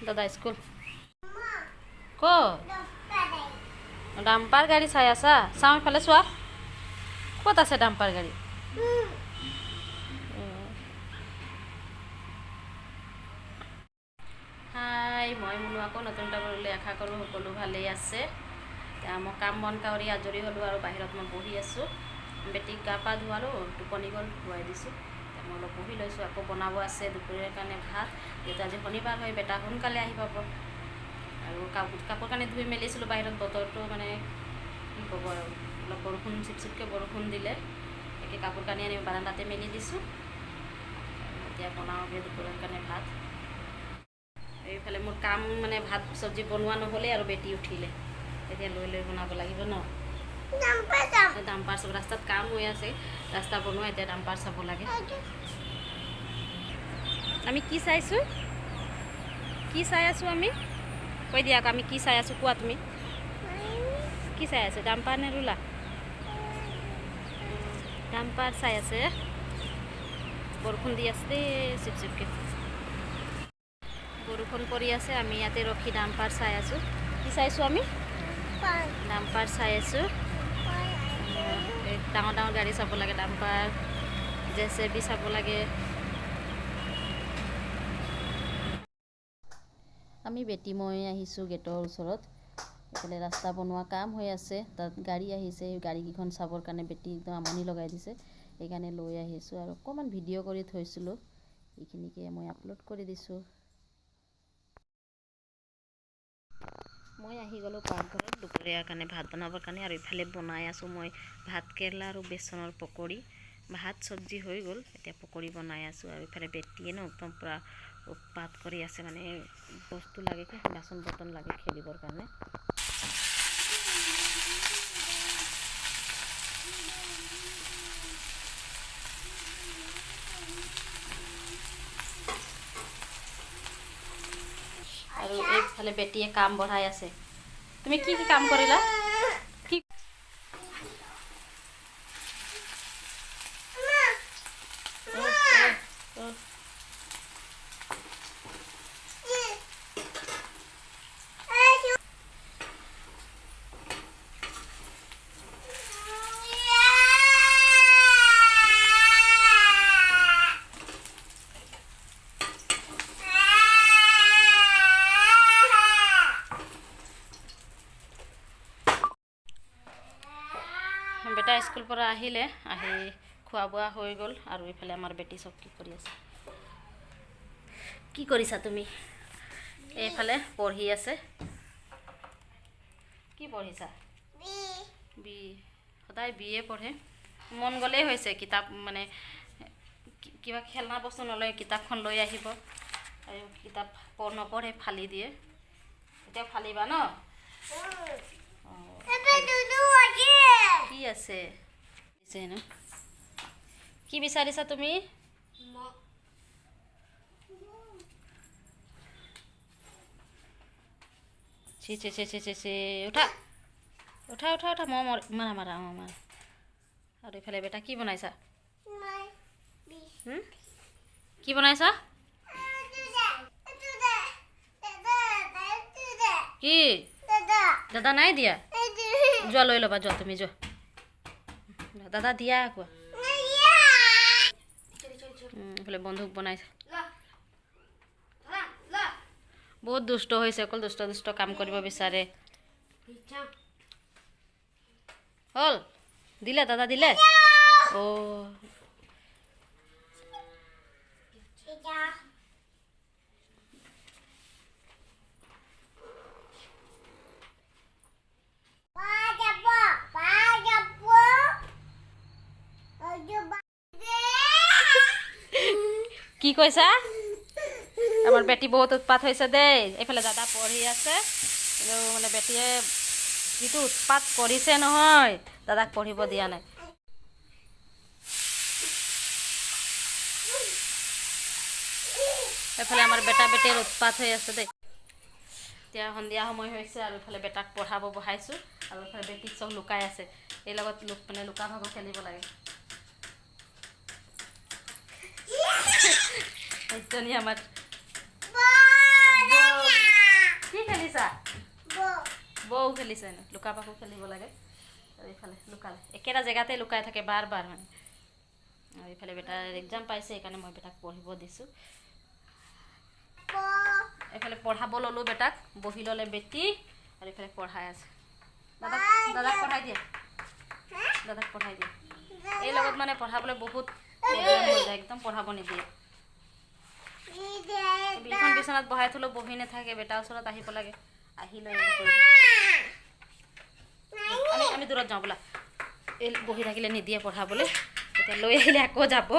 দাদা স্কুল ক'ত ডাম্পাৰ গাড়ী চাই আছা চাওঁ ইফালে চোৱা ক'ত আছে ডাম্পাৰ গাড়ী হাই মই মুনু আকৌ নতুন এটা কৰিলে আশা কৰোঁ সকলো ভালেই আছে মই কাম বন কৰি আজৰি হ'লোঁ আৰু বাহিৰত মই বহি আছোঁ বেটিক গা পা ধোৱালোঁ টোপনি গ'ল ধুৱাই দিছোঁ মই অলপ বহি লৈছোঁ আকৌ বনাব আছে দুপৰীয়াৰ কাৰণে ভাত যিহেতু আজি শনিবাৰ হয় বেটা সোনকালে আহি পাব আৰু কাপোৰ কানি ধুই মেলিছিলোঁ বাহিৰত বতৰটো মানে কি ক'ব আৰু অলপ বৰষুণ চিপচিপকৈ বৰষুণ দিলে একে কাপোৰ কানি আনি বাৰাণ্ডাতে মেলি দিছোঁ এতিয়া বনাওঁগৈ দুপৰীয়াৰ কাৰণে ভাত এইফালে মোৰ কাম মানে ভাত চব্জি বনোৱা নহ'লে আৰু বেটি উঠিলে এতিয়া লৈ লৈ বনাব লাগিব ন ডাম্পাৰ চব ৰাস্তাত কাম হৈ আছে ৰাস্তা বনোৱা এতিয়া ডাম্পাৰ চাব লাগে আমি কি চাইছোঁ কি চাই আছোঁ আমি কৈ দিয়া আমি কি চাই আছোঁ কোৱা তুমি কি চাই আছোঁ ডাম্পাৰ নে ৰুলা ডাম্পাৰ চাই আছে বৰষুণ দি আছে দেই চিপচিপকৈ বৰষুণ পৰি আছে আমি ইয়াতে ৰখি ডাম্পাৰ চাই আছোঁ কি চাইছোঁ আমি ডাম্পাৰ চাই আছোঁ ডাঙৰ ডাঙৰ গাড়ী চাব লাগে ডাম্পাৰ জেচিবি চাব লাগে আমি বেটি মই আহিছোঁ গেটৰ ওচৰত এইফালে ৰাস্তা বনোৱা কাম হৈ আছে তাত গাড়ী আহিছে গাড়ীকেইখন চাবৰ কাৰণে বেটি একদম আমনি লগাই দিছে সেইকাৰণে লৈ আহিছোঁ আৰু অকণমান ভিডিঅ' কৰি থৈছিলোঁ এইখিনিকে মই আপলোড কৰি দিছোঁ মই আহি গ'লোঁ পাকঘৰত দুপৰীয়াৰ কাৰণে ভাত বনাবৰ কাৰণে আৰু ইফালে বনাই আছোঁ মই ভাত কেৰেলা আৰু বেচনৰ পকৰি ভাত চব্জি হৈ গ'ল এতিয়া পকৰি বনাই আছোঁ আৰু ইফালে বেটিয়ে ন একদম পূৰা উৎপাত কৰি আছে মানে বস্তু লাগে বাচন বৰ্তন লাগে খেলিবৰ কাৰণে আৰু এইফালে বেটিয়ে কাম বঢ়াই আছে তুমি কি কি কাম কৰিলা কি বেটা স্কুল পৰা আহিলে আহি খোৱা বোৱা হৈ গ'ল আৰু ইফালে আমাৰ বেটি চব কি কৰি আছে কি কৰিছা তুমি এইফালে পঢ়ি আছে কি পঢ়িছা বি সদায় বিয়ে পঢ়ে মন গ'লেই হৈছে কিতাপ মানে কিবা খেলনা বস্তু নলয় কিতাপখন লৈ আহিব আৰু কিতাপ নপঢ়ে ফালি দিয়ে এতিয়া ফালিবা ন কি আছে কি বিচাৰিছা তুমি C C C C C C উঠা উঠা উঠা উঠা মাৰা মাৰা মাৰা আৰু এইফালে বেটা কি বনাইছা কি বনাইছা কি দাদা নাই দিয়া যোৱা লৈ ল'বা যোৱা তুমি যোৱা দাদা দিয়া কোৱা এইফালে বন্ধুক বনাইছে বহুত দুষ্ট হৈছে অকল দুষ্ট দুষ্ট কাম কৰিব বিচাৰে হ'ল দিলে দাদা দিলে অ' কি কৈছা আমাৰ বেটি বহুত উৎপাত হৈছে দেই এইফালে দাদা পঢ়ি আছে কিন্তু মানে বেটিয়ে যিটো উৎপাত কৰিছে নহয় দাদাক পঢ়িব দিয়া নাই এইফালে আমাৰ বেটা বেটিৰ উৎপাত হৈ আছে দেই এতিয়া সন্ধিয়া সময় হৈছে আৰু এইফালে বেটাক পঢ়াব বহাইছোঁ আৰু এইফালে বেটিক চব লুকাই আছে এই লগত মানে লুকা ভাগৰ খেলিব লাগে এইজনী আমাৰ কি খেলিছা বৌ খেলিছে লুকা পাকো খেলিব লাগে আৰু এইফালে লুকালে একেটা জেগাতে লুকাই থাকে বাৰ বাৰ মানে আৰু এইফালে বেটাৰ এক্সাম পাইছে সেইকাৰণে মই বেটাক পঢ়িব দিছোঁ এইফালে পঢ়াব ল'লোঁ বেটাক বহি ল'লে বেটি আৰু এইফালে পঢ়াই আছে দাদাক পঢ়াই দিয়ে এই লগত মানে পঢ়াবলৈ বহুত প্ৰব্লেম হৈ যায় একদম পঢ়াব নিদিয়ে বিলখন বিচনাত বহাই থ'লেও বহি নাথাকে বেটাৰ ওচৰত আহিব লাগে আহি লৈ আমি দূৰত যাওঁ বোলা এই বহি থাকিলে নিদিয়ে পঢ়াবলৈ এতিয়া লৈ আহিলে আকৌ যাব